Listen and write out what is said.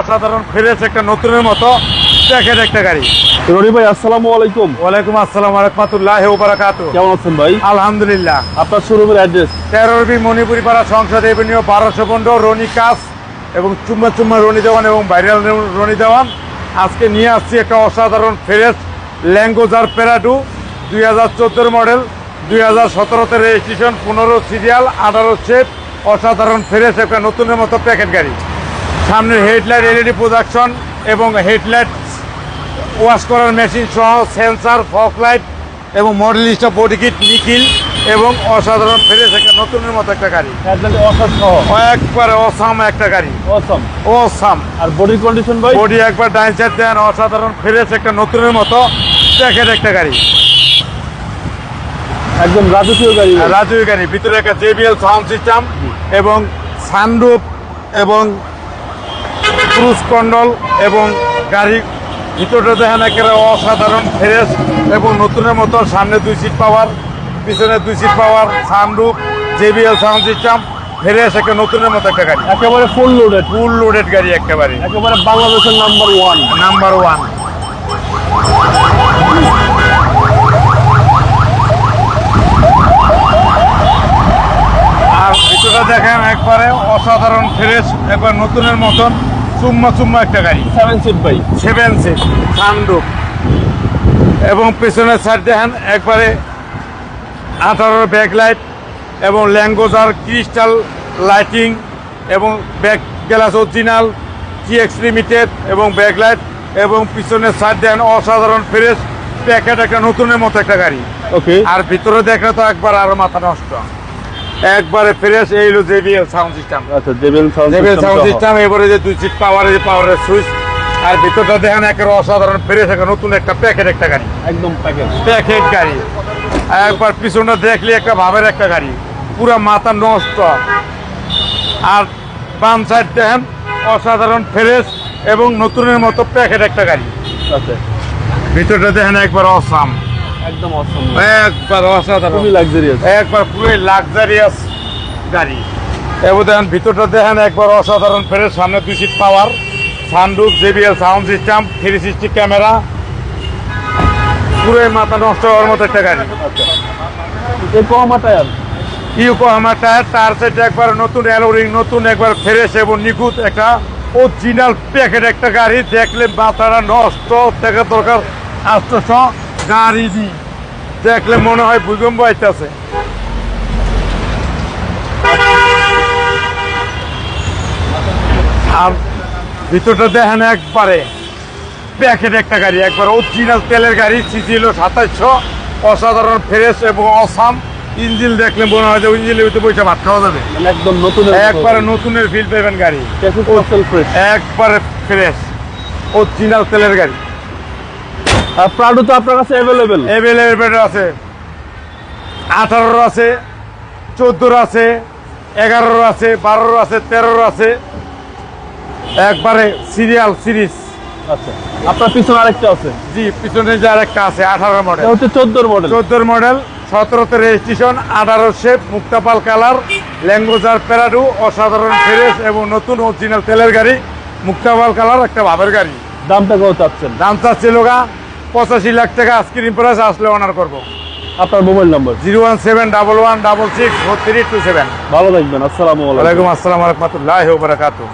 অসাধারণ ফ্রেশ একটা নতুনের মতো প্যাকেট একটা গাড়ি। রনি ভাই, আসসালামু আলাইকুম। ওয়ালাইকুম আসসালাম ওয়া রাহমাতুল্লাহি ওয়া বারাকাতুহু। কেমন আছেন ভাই? আলহামদুলিল্লাহ। আপনার শোরুমের অ্যাড্রেস? 13 মণিপুরি পাড়া, সংসদ এভিনিউ, 1215, রনি কাস এবং চুম্মা রনি দেওয়ান এবং ভাইরাল রনি দেওয়ান। আজকে নিয়ে আসছি একটা অসাধারণ ফ্রেশ ল্যাঙ্গুজার প্যারাডু 2014 মডেল, 2017-তে রেজিস্ট্রেশন, 15 সিরিয়াল, 18 শেপ। অসাধারণ ফ্রেশ একটা নতুনের মতো প্যাকেট গাড়ি। সামনের হেডলাইট এলইডি প্রোজেকশন এবং হেডলাইট ওয়াশ করার মেশিন সহ, সেন্সার, ফগ লাইট এবং মডেল স্টপ বডি কিট নিখিল এবং অসাধারণ ফ্রেশ একটা নতুনের মতো একটা গাড়ি। একবারে অসাম একটা গাড়ি, অসাম। আর বডি কন্ডিশন ভাই? বডি একবার ডাইন সাইড দেন, অসাধারণ ফ্রেশ একটা নতুনের মতো প্যাকেট একটা গাড়ি, একদম রাজকীয় গাড়ি। রাজুই গাড়ি। ভিতরে একটা JBL সাউন্ড সিস্টেম এবং সানরুফ এবং ক্রুজ কন্ট্রোল এবং গাড়ি ভিতরটা দেখেন একেবারে অসাধারণ ফ্রেশ এবং নতুনের মতো। সামনে 2 সিট পাওয়ার, পিছনে 2 seat power, sunroof, JBL sound system, fresh একটা নতুনের মতো একটা গাড়ি। একেবারে ফুল লোডেড গাড়ি, একেবারে বাংলাদেশের নাম্বার ওয়ান। আর ভিতরটা দেখেন একবারে অসাধারণ ফ্রেশ, একবার নতুনের মতন চুম্মা একটা গাড়ি। 7 সিট ভাই, 7 সিট, সানরুফ এবং পেছনের সাইড দেখেন একবারে 18 ব্যাকলাইট এবং ল্যাঙ্গুজার ক্রিস্টাল লাইটিং এবং back glass original, GX limited এবং ব্যাকলাইট এবং পিছনের সাইড দেখেন অসাধারণ ফ্রেশ প্যাকেট একটা নতুনের মতো একটা গাড়ি। ওকে। আর ভিতরে দেখলে তো একবার আরো মাথা নষ্ট, একবারে ফ্রেশ। এই হলো JBL সাউন্ড সিস্টেম। আচ্ছা, JBL সাউন্ড সিস্টেম। এবারে যে 2 সিট পাওয়ারের সুইচ। আর ভিতরটা দেখেন একেবারে অসাধারণ ফ্রেশ একটা নতুন একটা প্যাকেট একটা গাড়ি, একদম প্যাকেট গাড়ি। একবার পিছনটা দেখলে একটা ভাবের একটা গাড়ি, পুরো মাথা নষ্ট। আর বাম সাইড দেখেন অসাধারণ ফ্রেশ এবং নতুনের মতো প্যাকেট একটা গাড়ি। আচ্ছা, ভিতরটা দেখেন একবার অসাম, একদম অসম, একবার অসাধারণ, খুবই লাক্সারিয়াস, একবার পুরোই লাক্সারিয়াস গাড়ি। এবার দেখেন ভিতরটা দেখেন একবার অসাধারণ ফ্রেশ। সামনে 2 seat power, sunroof, JBL sound system, 360 camera, পুরোই মাথা নষ্ট হওয়ার মতো একটা গাড়ি। Yokohama tyre, Yokohama tyre, tyre set একবার নতুন, অ্যালোরিং নতুন, একবার ফ্রেশ এবং নিখুঁত একটা অরিজিনাল প্যাকেট একটা গাড়ি। দেখলে মাথাটা নষ্ট দেখা দরকার। আস্তে গাড়ি দেখলে মনে হয় ভূমিকম্প আসতেছে। আর ভিতরটা দেখেন একবারে প্যাকেট একটা গাড়ি, একবার অরিজিনাল তেলের গাড়ি। সিসি হলো 2700, অসাধারণ ফ্রেশ এবং অসাম। ইঞ্জিন দেখলে মনে হয় যে ইঞ্জিনের ভিতরে পয়সা ভাত খাওয়া যাবে, একদম নতুন, একবারে নতুনের ফিল পাবেন গাড়ি, একবারে ফ্রেশ অরিজিনাল তেলের গাড়ি। আর প্রাডো তো আপনার কাছে অ্যাভেলেবেল আছে। 18 আছে, 14 আছে, 11 আছে, 12 আছে, 13 আছে, একবারে সিরিজ। আচ্ছা, আপনার পিছনে আরেকটা আছে? জি, পিছনে যে আরেকটা আছে 18 মডেল, হচ্ছে 14 মডেল, 17-তে রেজিস্ট্রেশন, 18 শেপ, মুক্তাপাল কালার, ল্যাঙ্গুজার প্যারাডু, অসাধারণ ফ্রেশ এবং নতুন অরিজিনাল তেলের গাড়ি, মুক্তাপাল কালার একটা ভাবের গাড়ি। দামটা কত চাচ্ছেন? দাম চাচ্ছিল 85 লাখ টাকা। আজকের প্রাইস আসলে অনার করবো। আপনার মোবাইল নাম্বার? 01711664327। ভালো থাকবেন। আসসালামু আলাইকুম। ওয়ালাইকুম আসসালাম ওয়া রাহমাতুল্লাহি ওয়া বারাকাতুহু।